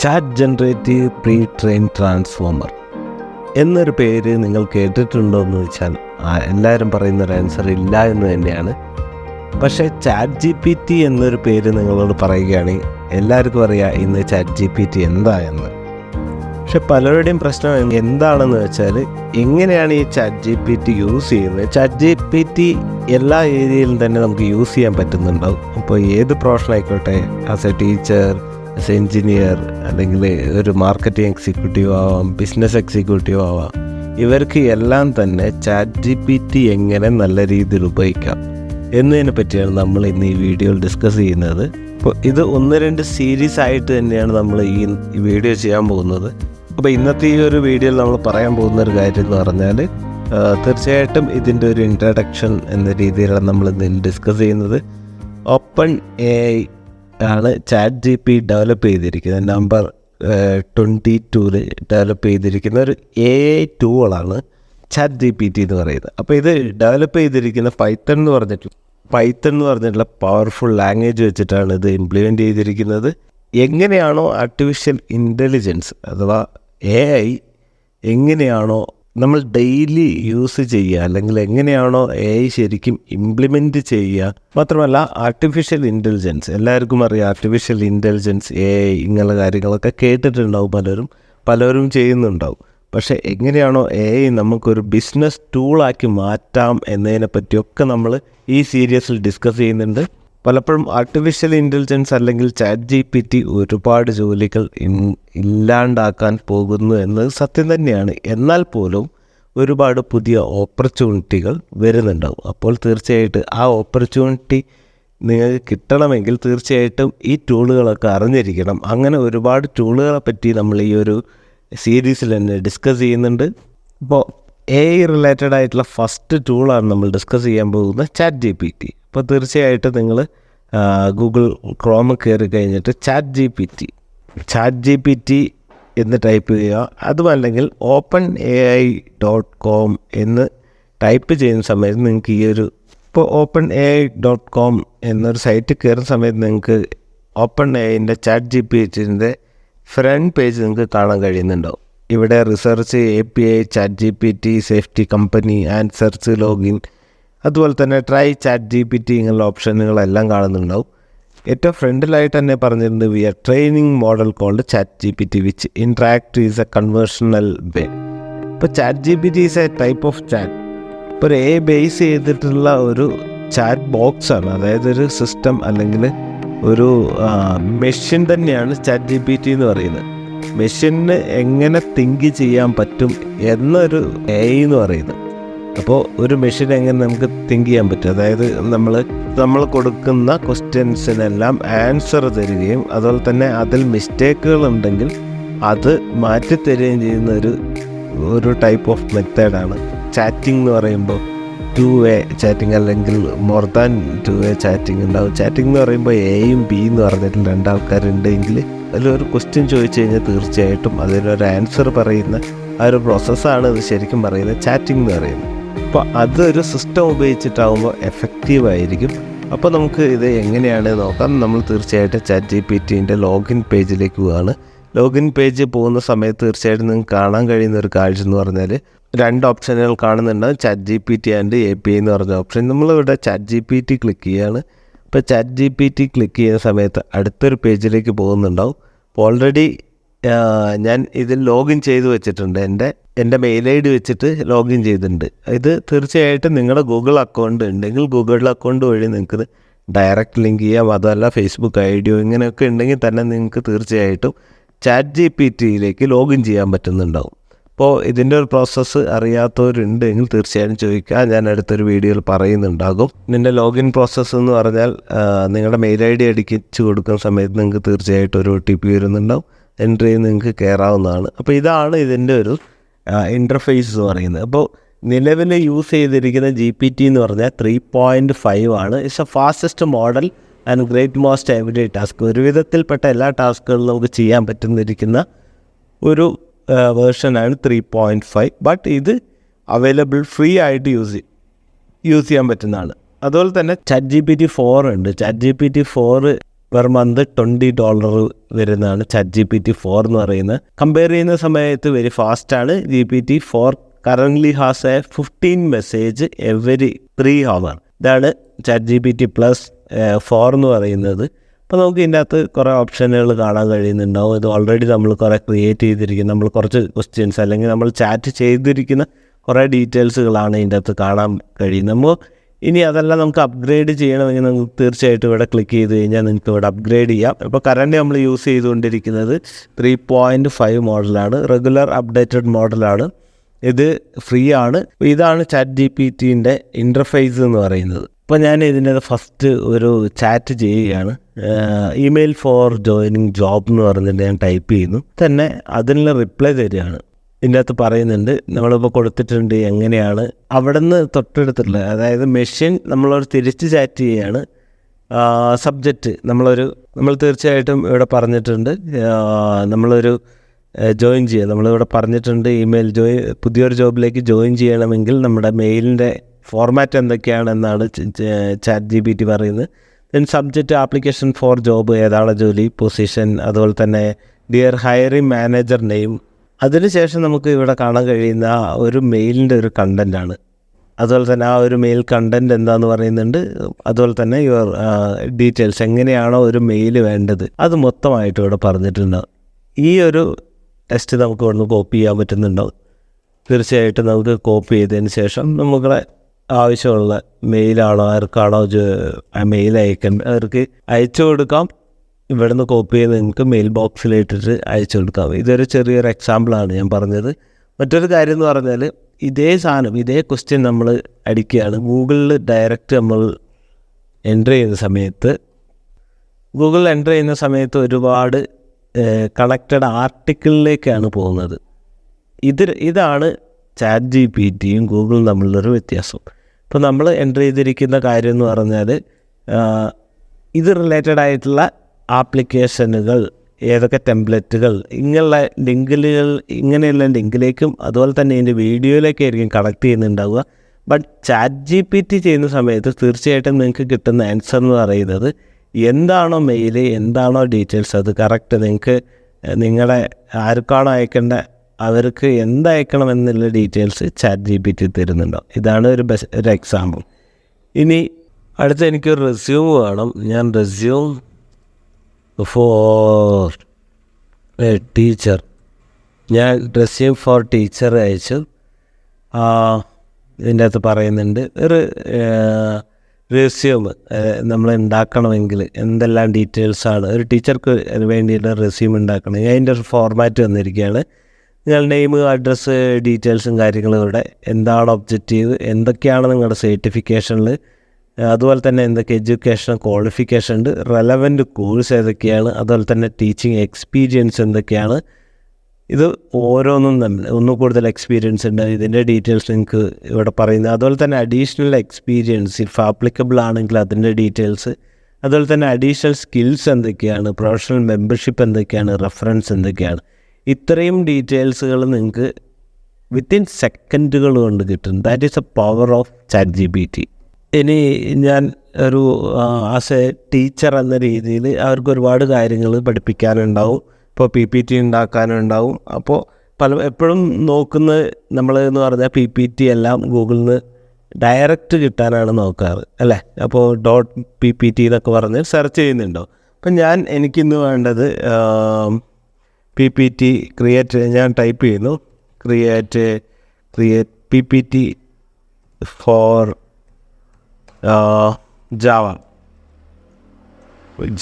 Chat generative pre train transformer എന്നൊരു പേര് നിങ്ങൾ കേട്ടിട്ടുണ്ടോ എന്ന് വെച്ചാൽ എല്ലാവരും പറയുന്നൊരു ആൻസർ ഇല്ല എന്ന് തന്നെയാണ്. പക്ഷേ ChatGPT എന്നൊരു പേര് നിങ്ങളോട് പറയുകയാണെങ്കിൽ എല്ലാവർക്കും അറിയാം ഇന്ന് ChatGPT എന്താ എന്ന്. പക്ഷെ പലരുടെയും പ്രശ്നം എന്താണെന്ന് വെച്ചാൽ എങ്ങനെയാണ് ഈ ChatGPT യൂസ് ചെയ്യുന്നത്. ChatGPT എല്ലാ ഏരിയയിലും തന്നെ നമുക്ക് യൂസ് ചെയ്യാൻ പറ്റുന്നുണ്ടാവും. അപ്പോൾ ഏത് പ്രൊഫഷൻ ആയിക്കോട്ടെ, as A teacher, as A engineer, അല്ലെങ്കിൽ ഒരു മാർക്കറ്റിംഗ് എക്സിക്യൂട്ടീവ് ആവാം, ബിസിനസ് എക്സിക്യൂട്ടീവ് ആവാം, ഇവർക്ക് എല്ലാം തന്നെ ChatGPT എങ്ങനെ നല്ല രീതിയിൽ ഉപയോഗിക്കാം എന്നതിനെ പറ്റിയാണ് നമ്മൾ ഇന്ന് ഈ വീഡിയോയിൽ ഡിസ്കസ് ചെയ്യുന്നത്. അപ്പോൾ ഇത് 1-2 സീരീസ് ആയിട്ട് തന്നെയാണ് നമ്മൾ ഈ വീഡിയോ ചെയ്യാൻ പോകുന്നത്. അപ്പോൾ ഇന്നത്തെ ഈ ഒരു വീഡിയോയിൽ നമ്മൾ പറയാൻ പോകുന്ന ഒരു കാര്യം എന്ന് പറഞ്ഞാൽ തീർച്ചയായിട്ടും ഇതിൻ്റെ ഒരു ഇൻട്രഡക്ഷൻ എന്ന രീതിയിലാണ് നമ്മൾ ഇന്ന് ഡിസ്കസ് ചെയ്യുന്നത്. ഓപ്പൺ AI ആണ് ChatGPT ഡെവലപ്പ് ചെയ്തിരിക്കുന്നത്. നമ്പർ 22 ഡെവലപ്പ് ചെയ്തിരിക്കുന്ന ഒരു AI ടൂളാണ് ChatGPT എന്ന് പറയുന്നത്. അപ്പോൾ ഇത് ഡെവലപ്പ് ചെയ്തിരിക്കുന്ന പൈത്തൺ എന്ന് പറഞ്ഞിട്ടുള്ള പവർഫുൾ ലാംഗ്വേജ് വെച്ചിട്ടാണ് ഇത് ഇംപ്ലിമെൻ്റ് ചെയ്തിരിക്കുന്നത്. എങ്ങനെയാണോ ആർട്ടിഫിഷ്യൽ ഇൻ്റലിജൻസ് അഥവാ AI എങ്ങനെയാണോ നമ്മൾ ഡെയിലി യൂസ് ചെയ്യുക, അല്ലെങ്കിൽ എങ്ങനെയാണോ AI ശരിക്കും ഇംപ്ലിമെൻറ്റ് ചെയ്യുക, മാത്രമല്ല ആർട്ടിഫിഷ്യൽ ഇൻ്റലിജൻസ് എല്ലാവർക്കും അറിയാം. ആർട്ടിഫിഷ്യൽ ഇൻ്റലിജൻസ് AI ഇങ്ങനെയുള്ള കാര്യങ്ങളൊക്കെ കേട്ടിട്ടുണ്ടാവും, പലരും ചെയ്യുന്നുണ്ടാവും. പക്ഷേ എങ്ങനെയാണോ AI നമുക്കൊരു ബിസിനസ് ടൂളാക്കി മാറ്റാം എന്നതിനെ പറ്റിയൊക്കെ നമ്മൾ ഈ സീരീസിൽ ഡിസ്കസ് ചെയ്യുന്നുണ്ട്. പലപ്പോഴും ആർട്ടിഫിഷ്യൽ ഇൻ്റലിജൻസ് അല്ലെങ്കിൽ ChatGPT ഒരുപാട് ജോലികൾ ഇല്ലാണ്ടാക്കാൻ പോകുന്നു എന്നത് സത്യം തന്നെയാണ്. എന്നാൽ പോലും ഒരുപാട് പുതിയ ഓപ്പർച്യൂണിറ്റികൾ വരുന്നുണ്ടാവും. അപ്പോൾ തീർച്ചയായിട്ടും ആ ഓപ്പർച്യൂണിറ്റി നിങ്ങൾക്ക് കിട്ടണമെങ്കിൽ തീർച്ചയായിട്ടും ഈ ടൂളുകളൊക്കെ അറിഞ്ഞിരിക്കണം. അങ്ങനെ ഒരുപാട് ടൂളുകളെ പറ്റി നമ്മൾ ഈ ഒരു സീരീസിൽ തന്നെ ഡിസ്കസ് ചെയ്യുന്നുണ്ട്. ഇപ്പോൾ AI റിലേറ്റഡ് ആയിട്ടുള്ള ഫസ്റ്റ് ടൂളാണ് നമ്മൾ ഡിസ്കസ് ചെയ്യാൻ പോകുന്നത്, ChatGPT. അപ്പോൾ തീർച്ചയായിട്ടും നിങ്ങൾ ഗൂഗിൾ ക്രോം കയറി കഴിഞ്ഞിട്ട് ChatGPT എന്ന് ടൈപ്പ് ചെയ്യുക. അതുമല്ലെങ്കിൽ openai.com എന്ന് ടൈപ്പ് ചെയ്യുന്ന സമയത്ത് നിങ്ങൾക്ക് ഇപ്പോൾ openai.com എന്നൊരു സൈറ്റ് കയറുന്ന സമയത്ത് നിങ്ങൾക്ക് OpenAIൻ്റെ ChatGPTൻ്റെ ഫ്രണ്ട് പേജ് നിങ്ങൾക്ക് കാണാൻ കഴിയുന്നുണ്ടാവും. ഇവിടെ research, API, ChatGPT, safety, company and search, login, അതുപോലെ തന്നെ ട്രൈ ChatGPT ഇങ്ങനെയുള്ള ഓപ്ഷനുകളെല്ലാം കാണുന്നുണ്ടാവും. ഏറ്റവും ഫ്രണ്ടിലായിട്ട് തന്നെ പറഞ്ഞിട്ടുണ്ട്, we are training model called ChatGPT which interact is a conversational way. ഇപ്പോൾ ChatGPT is a type of chat. ഇപ്പോൾ ഒരു AI ബേസ് ചെയ്തിട്ടുള്ള ഒരു ചാറ്റ് ബോക്സാണ്. അതായത് ഒരു സിസ്റ്റം അല്ലെങ്കിൽ ഒരു മെഷീൻ തന്നെയാണ് ChatGPT എന്ന് പറയുന്നത്. മെഷീനിന് എങ്ങനെ തിങ്ക് ചെയ്യാൻ പറ്റും എന്നൊരു AI എന്ന് പറയുന്നത്. അപ്പോൾ ഒരു മെഷീൻ എങ്ങനെ നമുക്ക് തിങ്ക് ചെയ്യാൻ പറ്റും, അതായത് നമ്മൾ കൊടുക്കുന്ന ക്വസ്റ്റ്യൻസിനെല്ലാം ആൻസർ തരികയും അതുപോലെ തന്നെ അതിൽ മിസ്റ്റേക്കുകൾ ഉണ്ടെങ്കിൽ അത് മാറ്റിത്തരികയും ചെയ്യുന്ന ഒരു ടൈപ്പ് ഓഫ് മെത്തേഡാണ് ചാറ്റിംഗ് എന്ന് പറയുമ്പോൾ. 2-way ചാറ്റിംഗ് അല്ലെങ്കിൽ മോർ ദാൻ 2-way ചാറ്റിംഗ് ഉണ്ടാവും. ചാറ്റിംഗ് എന്ന് പറയുമ്പോൾ Aയും B എന്ന് പറഞ്ഞിട്ട് 2 ആൾക്കാരുണ്ടെങ്കിൽ അതിലൊരു ക്വസ്റ്റ്യൻ ചോദിച്ചു കഴിഞ്ഞാൽ തീർച്ചയായിട്ടും അതിനൊരു ആൻസർ പറയുന്ന ആ ഒരു പ്രോസസ്സാണ് ഇത് ശരിക്കും പറയുന്നത് ചാറ്റിംഗ് എന്ന് പറയുന്നത്. അപ്പോൾ അതൊരു സിസ്റ്റം ഉപയോഗിച്ചിട്ടാകുമ്പോൾ എഫക്റ്റീവായിരിക്കും. അപ്പോൾ നമുക്ക് ഇത് എങ്ങനെയാണ് നോക്കാം. നമ്മൾ തീർച്ചയായിട്ടും ChatGPTൻ്റെ ലോഗിൻ പേജിലേക്ക് പോവുകയാണ്. ലോഗിൻ പേജ് പോകുന്ന സമയത്ത് തീർച്ചയായിട്ടും നിങ്ങൾക്ക് കാണാൻ കഴിയുന്ന ഒരു കാഴ്ച എന്ന് പറഞ്ഞാൽ 2 ഓപ്ഷനുകൾ കാണുന്നുണ്ട്, ChatGPT ആൻഡ് API എന്ന് പറഞ്ഞ ഓപ്ഷൻ. നമ്മളിവിടെ ChatGPT ക്ലിക്ക് ചെയ്യുകയാണ്. ഇപ്പോൾ ChatGPT ക്ലിക്ക് ചെയ്യുന്ന സമയത്ത് അടുത്തൊരു പേജിലേക്ക് പോകുന്നുണ്ടാവും. അപ്പോൾ ഓൾറെഡി ഞാൻ ഇതിൽ ലോഗിൻ ചെയ്ത് വെച്ചിട്ടുണ്ട്. എൻ്റെ മെയിൽ ID വെച്ചിട്ട് ലോഗിൻ ചെയ്തിട്ടുണ്ട്. ഇത് തീർച്ചയായിട്ടും നിങ്ങളുടെ ഗൂഗിൾ അക്കൗണ്ട് ഉണ്ടെങ്കിൽ ഗൂഗിൾ അക്കൗണ്ട് വഴി നിങ്ങൾക്ക് ഡയറക്റ്റ് ലിങ്ക് ചെയ്യാം. അതല്ല ഫേസ്ബുക്ക് IDയോ ഇങ്ങനെയൊക്കെ ഉണ്ടെങ്കിൽ തന്നെ നിങ്ങൾക്ക് തീർച്ചയായിട്ടും ChatGPTയിലേക്ക് ലോഗിൻ ചെയ്യാൻ പറ്റുന്നുണ്ടാവും. അപ്പോൾ ഇതിൻ്റെ ഒരു പ്രോസസ്സ് അറിയാത്തവരുണ്ടെങ്കിൽ തീർച്ചയായും ചോദിക്കുക, ഞാൻ അടുത്തൊരു വീഡിയോയിൽ പറയുന്നുണ്ടാകും. ഇതിൻ്റെ ലോഗിൻ പ്രോസസ്സ് എന്ന് പറഞ്ഞാൽ നിങ്ങളുടെ മെയിൽ ID അടിച്ച് കൊടുക്കുന്ന സമയത്ത് നിങ്ങൾക്ക് തീർച്ചയായിട്ടും ഒരു OTP വരുന്നുണ്ടാവും. എൻട്രി ചെയ്ത് നിങ്ങൾക്ക് കയറാവുന്നതാണ്. അപ്പോൾ ഇതാണ് ഇതിൻ്റെ ഒരു ഇൻ്റർഫേസ് എന്ന് പറയുന്നത്. അപ്പോൾ നിലവിൽ യൂസ് ചെയ്തിരിക്കുന്ന GPT എന്ന് പറഞ്ഞാൽ 3.5 ആണ്. It's A fastest model and great most every task. ഒരു വിധത്തിൽപ്പെട്ട എല്ലാ ടാസ്കുകളും നമുക്ക് ചെയ്യാൻ പറ്റുന്നിരിക്കുന്ന ഒരു വേർഷനാണ് 3.5. ബട്ട് ഇത് അവൈലബിൾ ഫ്രീ ആയിട്ട് യൂസ് ചെയ്യാൻ പറ്റുന്നതാണ്. അതുപോലെ തന്നെ ChatGPT 4 ഉണ്ട്. ChatGPT 4 പെർ മന്ത് $20 വരുന്നതാണ് ChatGPT 4 എന്ന് പറയുന്നത്. കമ്പയർ ചെയ്യുന്ന സമയത്ത് വെരി ഫാസ്റ്റാണ്. GPT 4 currently has a 15 message every 3 hours. ഇതാണ് ChatGPT+4 എന്ന് പറയുന്നത്. അപ്പോൾ നമുക്ക് ഇതിൻ്റെ അകത്ത് കുറേ ഓപ്ഷനുകൾ കാണാൻ കഴിയുന്നുണ്ടാവും. ഇത് ഓൾറെഡി നമ്മൾ കുറേ ക്രിയേറ്റ് ചെയ്തിരിക്കുന്ന, നമ്മൾ കുറച്ച് ക്വസ്റ്റ്യൻസ് അല്ലെങ്കിൽ നമ്മൾ ചാറ്റ് ചെയ്തിരിക്കുന്ന കുറേ ഡീറ്റെയിൽസുകളാണ് ഇതിൻ്റെ അകത്ത് കാണാൻ കഴിയുന്നത്. നമ്മൾ ഇനി അതെല്ലാം നമുക്ക് അപ്ഗ്രേഡ് ചെയ്യണമെങ്കിൽ നമുക്ക് തീർച്ചയായിട്ടും ഇവിടെ ക്ലിക്ക് ചെയ്ത് കഴിഞ്ഞാൽ നിങ്ങൾക്ക് ഇവിടെ അപ്ഗ്രേഡ് ചെയ്യാം. ഇപ്പോൾ കറൻറ്റ് നമ്മൾ യൂസ് ചെയ്തുകൊണ്ടിരിക്കുന്നത് 3.5 മോഡലാണ്, റെഗുലർ അപ്ഡേറ്റഡ് മോഡലാണ്. ഇത് ഫ്രീ ആണ്. ഇതാണ് ChatGPTൻ്റെ ഇൻ്റർഫേസ് എന്ന് പറയുന്നത്. ഇപ്പോൾ ഞാൻ ഇതിൻ്റെ ഫസ്റ്റ് ഒരു ചാറ്റ് ചെയ്യുകയാണ്. ഇമെയിൽ ഫോർ ജോയിനിങ് ജോബ് എന്ന് പറഞ്ഞിട്ട് ഞാൻ ടൈപ്പ് ചെയ്യുന്നു. തന്നെ അതിനുള്ള റിപ്ലൈ തരികയാണ്. ഇതിൻ്റെ അകത്ത് പറയുന്നുണ്ട്, നമ്മളിപ്പോൾ കൊടുത്തിട്ടുണ്ട് എങ്ങനെയാണ് അവിടെ നിന്ന് തൊട്ടടുത്തുള്ള, അതായത് മെഷീൻ നമ്മളൊരു തിരിച്ച് ചാറ്റ് ചെയ്യുകയാണ്. സബ്ജക്റ്റ് നമ്മൾ തീർച്ചയായിട്ടും ഇവിടെ പറഞ്ഞിട്ടുണ്ട് നമ്മളൊരു ജോയിൻ ചെയ്യുക. നമ്മളിവിടെ പറഞ്ഞിട്ടുണ്ട് പുതിയൊരു ജോബിലേക്ക് ജോയിൻ ചെയ്യണമെങ്കിൽ നമ്മുടെ മെയിലിൻ്റെ ഫോർമാറ്റ് എന്തൊക്കെയാണെന്നാണ് ChatGPT പറയുന്നത്. Then subject application for job, ഏതാണ് ജോലി, പൊസിഷൻ, അതുപോലെ തന്നെ ഡിയർ ഹയറിംഗ് മാനേജർ നെയിം. അതിനുശേഷം നമുക്ക് ഇവിടെ കാണാൻ കഴിയുന്ന ഒരു മെയിലിൻ്റെ ഒരു കണ്ടൻറ്റാണ്. അതുപോലെ തന്നെ ആ ഒരു മെയിൽ കണ്ടൻറ്റ് എന്താണെന്ന് പറയുന്നുണ്ട്. അതുപോലെ തന്നെ യുവർ ഡീറ്റെയിൽസ്, എങ്ങനെയാണോ ഒരു മെയിൽ വേണ്ടത് അത് മൊത്തമായിട്ട് ഇവിടെ പറഞ്ഞിട്ടുണ്ടാവും. ഈ ഒരു ടെക്സ്റ്റ് നമുക്ക് ഇവിടുന്ന് കോപ്പി ചെയ്യാൻ പറ്റുന്നുണ്ടാവും. തീർച്ചയായിട്ടും നമുക്ക് കോപ്പി ചെയ്തതിന് ശേഷം നമ്മുടെ ആവശ്യമുള്ള മെയിലാണോ ആർക്കാണോ മെയിൽ അവർക്ക് അയച്ചു കൊടുക്കാം. ഇവിടുന്ന് കോപ്പി ചെയ്ത് നിങ്ങൾക്ക് മെയിൽ ബോക്സിലിട്ടിട്ട് അയച്ചു കൊടുക്കാം. ഇതൊരു ചെറിയൊരു എക്സാമ്പിളാണ് ഞാൻ പറഞ്ഞത്. മറ്റൊരു കാര്യം എന്ന് പറഞ്ഞാൽ ഇതേ ക്വസ്റ്റ്യൻ നമ്മൾ അടിക്കുകയാണ് ഗൂഗിളിൽ ഡയറക്റ്റ് നമ്മൾ എൻ്റർ ചെയ്യുന്ന സമയത്ത് ഒരുപാട് കണക്റ്റഡ് ആർട്ടിക്കിളിലേക്കാണ് പോകുന്നത്. ഇതാണ് ChatGPTയും ഗൂഗിളും തമ്മിലുള്ളൊരു വ്യത്യാസം. ഇപ്പോൾ നമ്മൾ എൻ്റർ ചെയ്തിരിക്കുന്ന കാര്യം എന്ന് പറഞ്ഞാൽ ഇത് റിലേറ്റഡ് ആയിട്ടുള്ള ആപ്ലിക്കേഷനുകൾ, ഏതൊക്കെ ടെംപ്ലേറ്റുകൾ, ഇങ്ങനെയുള്ള ലിങ്കിലേക്കും അതുപോലെ തന്നെ ഇതിൻ്റെ വീഡിയോയിലേക്കായിരിക്കും കണക്ട് ചെയ്യുന്നുണ്ടാവുക. ബട്ട് ChatGPT ചെയ്യുന്ന സമയത്ത് തീർച്ചയായിട്ടും നിങ്ങൾക്ക് കിട്ടുന്ന ആൻസർ എന്ന് പറയുന്നത് എന്താണോ മെയിൽ, എന്താണോ ഡീറ്റെയിൽസ്, അത് കറക്റ്റ് നിങ്ങൾക്ക് നിങ്ങളെ ആർക്കാണോ അയക്കേണ്ട അവർക്ക് എന്തയക്കണം എന്നുള്ള ഡീറ്റെയിൽസ് ChatGPT തരുന്നുണ്ടാവും. ഇതാണ് ഒരു എക്സാമ്പിൾ. ഇനി അടുത്ത എനിക്കൊരു റെസ്യൂം വേണം. ഞാൻ റെസ്യൂം ഫോർ ടീച്ചർ, ഞാൻ റെസ്യൂം ഫോർ ടീച്ചർ അയച്ചു. ഇതിൻ്റെ അകത്ത് പറയുന്നുണ്ട് ഒരു റെസ്യൂം നമ്മൾ ഉണ്ടാക്കണമെങ്കിൽ എന്തെല്ലാം ഡീറ്റെയിൽസാണ് ഒരു ടീച്ചർക്ക് വേണ്ടിയിട്ട് റെസ്യൂം ഉണ്ടാക്കണം. അതിൻ്റെ ഒരു ഫോർമാറ്റ് വന്നിരിക്കുകയാണ്. നിങ്ങൾ നെയിം, അഡ്രസ്സ്, ഡീറ്റെയിൽസും കാര്യങ്ങളും ഇവിടെ, എന്താണ് ഒബ്ജക്റ്റീവ്, എന്തൊക്കെയാണ് നിങ്ങളുടെ സർട്ടിഫിക്കേഷനിൽ, അതുപോലെ തന്നെ എന്തൊക്കെ എഡ്യൂക്കേഷൻ ക്വാളിഫിക്കേഷൻ ഉണ്ട്, റെലവൻറ്റ് കോഴ്സ് ഏതൊക്കെയാണ്, അതുപോലെ തന്നെ ടീച്ചിങ് എക്സ്പീരിയൻസ് എന്തൊക്കെയാണ്. ഇത് ഓരോന്നും തമ്മിൽ ഒന്നും കൂടുതൽ എക്സ്പീരിയൻസ് ഉണ്ട്, ഇതിൻ്റെ ഡീറ്റെയിൽസ് നിങ്ങൾക്ക് ഇവിടെ പറയുന്നത്. അതുപോലെ തന്നെ അഡീഷണൽ എക്സ്പീരിയൻസ് ഇഫ് ആപ്ലിക്കബിൾ ആണെങ്കിൽ അതിൻ്റെ ഡീറ്റെയിൽസ്, അതുപോലെ തന്നെ അഡീഷണൽ സ്കിൽസ് എന്തൊക്കെയാണ്, പ്രൊഫഷണൽ മെമ്പർഷിപ്പ് എന്തൊക്കെയാണ്, റെഫറൻസ് എന്തൊക്കെയാണ്. ഇത്രയും ഡീറ്റെയിൽസുകൾ നിങ്ങൾക്ക് വിത്തിൻ സെക്കൻഡുകൾ കൊണ്ട് കിട്ടും. That is A power of ChatGPT. ഇനി ഞാൻ ഒരു ആസ് എ ടീച്ചർ എന്ന രീതിയിൽ അവർക്ക് ഒരുപാട് കാര്യങ്ങൾ പഠിപ്പിക്കാനുണ്ടാവും. ഇപ്പോൾ PPT ഉണ്ടാക്കാനുണ്ടാവും. അപ്പോൾ എപ്പോഴും നോക്കുന്നത് നമ്മൾ എന്ന് പറഞ്ഞാൽ PPT എല്ലാം ഗൂഗിളിൽ നിന്ന് ഡയറക്റ്റ് കിട്ടാനാണ് നോക്കാറ് അല്ലേ. അപ്പോൾ .ppt എന്നൊക്കെ പറഞ്ഞ് സെർച്ച് ചെയ്യുന്നുണ്ടോ. അപ്പം എനിക്കിന്ന് വേണ്ടത് PPT ക്രിയേറ്റ്, ഞാൻ ടൈപ്പ് ചെയ്യുന്നു ക്രിയേറ്റ് PPT ഫോർ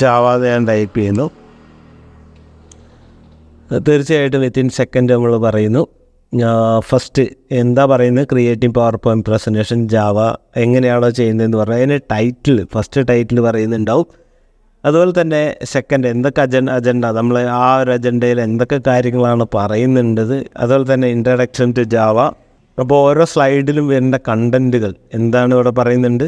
ജാവ ഞാൻ ടൈപ്പ് ചെയ്യുന്നു. തീർച്ചയായിട്ടും വിത്തിൻ സെക്കൻഡ് നമ്മൾ പറയുന്നു. ഫസ്റ്റ് എന്താ പറയുന്നത്, creating power point presentation Java എങ്ങനെയാണോ ചെയ്യുന്നതെന്ന് പറഞ്ഞാൽ അതിന് ഫസ്റ്റ് ടൈറ്റിൽ പറയുന്നുണ്ടാവും. അതുപോലെ തന്നെ സെക്കൻഡ് എന്തൊക്കെ അജണ്ട നമ്മൾ ആ ഒരു അജണ്ടയിൽ എന്തൊക്കെ കാര്യങ്ങളാണ് പറയുന്നുണ്ടത്. അതുപോലെ തന്നെ ഇൻട്രഡക്ഷൻ ടു ജാവ. അപ്പോൾ ഓരോ സ്ലൈഡിലും വരേണ്ട കണ്ടൻറ്റുകൾ എന്താണ് ഇവിടെ പറയുന്നുണ്ട്.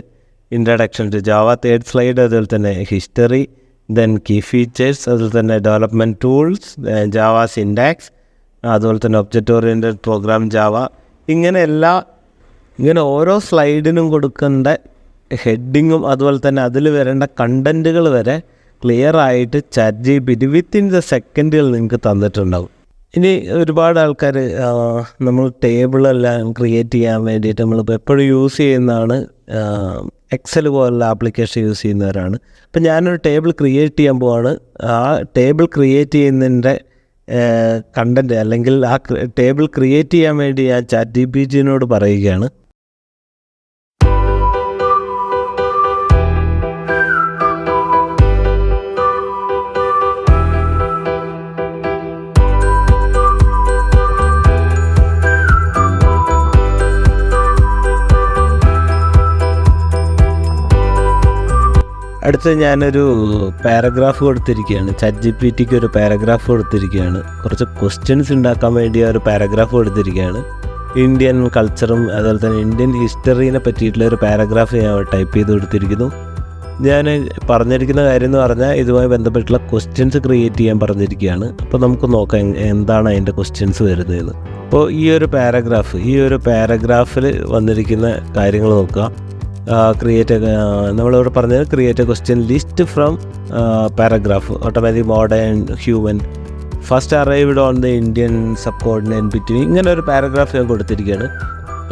Introduction to Java, third slide, അതുപോലെ തന്നെ ഹിസ്റ്ററി, ദെൻ കീ ഫീച്ചേഴ്സ്, അതുപോലെ തന്നെ ഡെവലപ്മെൻറ്റ് ടൂൾസ്, ജാവ സിൻടാക്സ്, അതുപോലെ തന്നെ ഒബ്ജക്റ്റ് ഓറിയൻറ്റഡ് പ്രോഗ്രാം ജാവ. ഇങ്ങനെ ഓരോ സ്ലൈഡിനും കൊടുക്കേണ്ട ഹെഡിങ്ങും അതുപോലെ തന്നെ അതിൽ വരേണ്ട കണ്ടൻറ്റുകൾ വരെ ക്ലിയർ ആയിട്ട് ChatGPT വിത്തിൻ ദ സെക്കൻഡുകൾ നിങ്ങൾക്ക് തന്നിട്ടുണ്ടാവും. ഇനി ഒരുപാട് ആൾക്കാർ നമ്മൾ ടേബിളെല്ലാം ക്രിയേറ്റ് ചെയ്യാൻ വേണ്ടിയിട്ട് നമ്മളിപ്പോൾ എപ്പോഴും യൂസ് ചെയ്യുന്നതാണ് എക്സൽ പോലുള്ള ആപ്ലിക്കേഷൻ യൂസ് ചെയ്യുന്നവരാണ്. അപ്പം ഞാനൊരു ടേബിൾ ക്രിയേറ്റ് ചെയ്യാൻ പോവാണ്. ആ ടേബിൾ ക്രിയേറ്റ് ചെയ്യുന്നതിൻ്റെ കണ്ടൻറ്റ് അല്ലെങ്കിൽ ആ ടേബിൾ ക്രിയേറ്റ് ചെയ്യാൻ വേണ്ടി ഞാൻ ChatGPTനോട് പറയുകയാണ്. അടുത്ത് ഞാനൊരു പാരഗ്രാഫ് കൊടുത്തിരിക്കുകയാണ്. ChatGPTക്ക് ഒരു പാരഗ്രാഫ് കൊടുത്തിരിക്കുകയാണ്. കുറച്ച് ക്വസ്റ്റ്യൻസ് ഉണ്ടാക്കാൻ വേണ്ടി ഒരു പാരഗ്രാഫ് കൊടുത്തിരിക്കുകയാണ്. ഇന്ത്യൻ കൾച്ചറും അതുപോലെ തന്നെ ഇന്ത്യൻ ഹിസ്റ്ററീനെ പറ്റിയിട്ടുള്ള ഒരു പാരഗ്രാഫ് ഞാൻ ടൈപ്പ് ചെയ്ത് കൊടുത്തിരിക്കുന്നു. ഞാൻ പറഞ്ഞിരിക്കുന്ന കാര്യം എന്ന് പറഞ്ഞാൽ ഇതുമായി ബന്ധപ്പെട്ടുള്ള ക്വസ്റ്റ്യൻസ് ക്രിയേറ്റ് ചെയ്യാൻ പറഞ്ഞിരിക്കുകയാണ്. അപ്പോൾ നമുക്ക് നോക്കാം എന്താണ് അതിൻ്റെ ക്വസ്റ്റ്യൻസ് വരുന്നതെന്ന്. അപ്പോൾ ഈ ഒരു പാരഗ്രാഫിൽ വന്നിരിക്കുന്ന കാര്യങ്ങൾ നോക്കുക. നമ്മളിവിടെ പറഞ്ഞത് create A question list from paragraph automatic modern human first arrived on the Indian sub coordinate between ഇങ്ങനെ ഒരു പാരഗ്രാഫ് ഞാൻ കൊടുത്തിരിക്കുകയാണ്.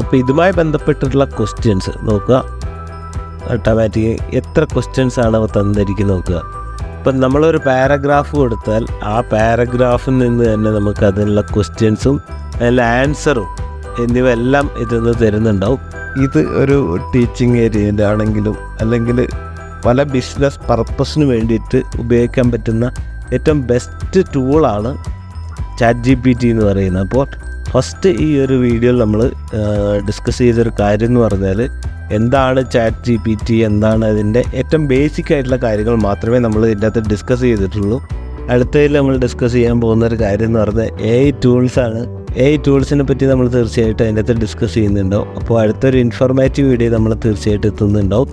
അപ്പോൾ ഇതുമായി ബന്ധപ്പെട്ടിട്ടുള്ള ക്വസ്റ്റ്യൻസ് നോക്കുക. ഓട്ടോമാറ്റിക് എത്ര ക്വസ്റ്റ്യൻസ് ആണ് തന്നിരിക്കുന്നത് നോക്കുക. ഇപ്പം നമ്മളൊരു പാരഗ്രാഫ് കൊടുത്താൽ ആ പാരഗ്രാഫിൽ നിന്ന് തന്നെ നമുക്ക് അതിനുള്ള ക്വസ്റ്റ്യൻസും അതിനുള്ള ആൻസറും എന്നിവ എല്ലാം ഇതിൽ തരുന്നുണ്ടാവും. ഇത് ഒരു ടീച്ചിങ് ഏരിയൻ്റെ ആണെങ്കിലും അല്ലെങ്കിൽ പല ബിസിനസ് പർപ്പസിന് വേണ്ടിയിട്ട് ഉപയോഗിക്കാൻ പറ്റുന്ന ഏറ്റവും ബെസ്റ്റ് ടൂളാണ് ChatGPT എന്ന് പറയുന്നത്. അപ്പോൾ ഫസ്റ്റ് ഈ ഒരു വീഡിയോയിൽ നമ്മൾ ഡിസ്കസ് ചെയ്തൊരു കാര്യം എന്ന് പറഞ്ഞാൽ എന്താണ് ChatGPT, എന്താണ് അതിൻ്റെ ഏറ്റവും ബേസിക് ആയിട്ടുള്ള കാര്യങ്ങൾ മാത്രമേ നമ്മൾ ഇതിൻ്റെ അകത്ത് ഡിസ്കസ് ചെയ്തിട്ടുള്ളൂ. അടുത്തതിൽ നമ്മൾ ഡിസ്കസ് ചെയ്യാൻ പോകുന്നൊരു കാര്യം എന്ന് പറഞ്ഞാൽ AI ടൂൾസാണ്. AI ടൂൾസിനെ പറ്റി നമ്മൾ തീർച്ചയായിട്ടും അതിൻ്റെ അകത്ത് ഡിസ്കസ് ചെയ്യുന്നുണ്ടാവും. അപ്പോൾ അടുത്തൊരു ഇൻഫോർമേറ്റീവ് വീഡിയോ നമ്മൾ തീർച്ചയായിട്ടും എത്തുന്നുണ്ടാവും.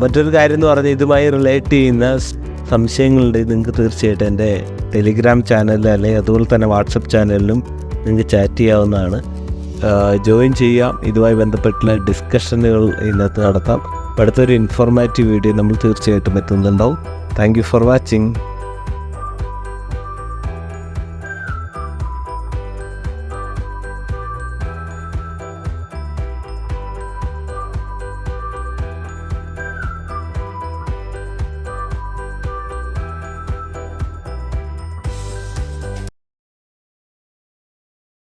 മറ്റൊരു കാര്യം എന്ന് പറഞ്ഞാൽ ഇതുമായി റിലേറ്റ് ചെയ്യുന്ന സംശയങ്ങളുണ്ട്. നിങ്ങൾക്ക് തീർച്ചയായിട്ടും എൻ്റെ ടെലിഗ്രാം ചാനലിൽ അല്ലെങ്കിൽ അതുപോലെ തന്നെ വാട്സപ്പ് ചാനലിലും നിങ്ങൾക്ക് ചാറ്റ് ചെയ്യാവുന്നതാണ്. ജോയിൻ ചെയ്യാം. ഇതുമായി ബന്ധപ്പെട്ടുള്ള ഡിസ്കഷനുകൾ ഇതിനകത്ത് നടത്താം. അടുത്തൊരു ഇൻഫോർമേറ്റീവ് വീഡിയോ നമ്മൾ തീർച്ചയായിട്ടും എത്തുന്നുണ്ടാവും. Thank you for watching.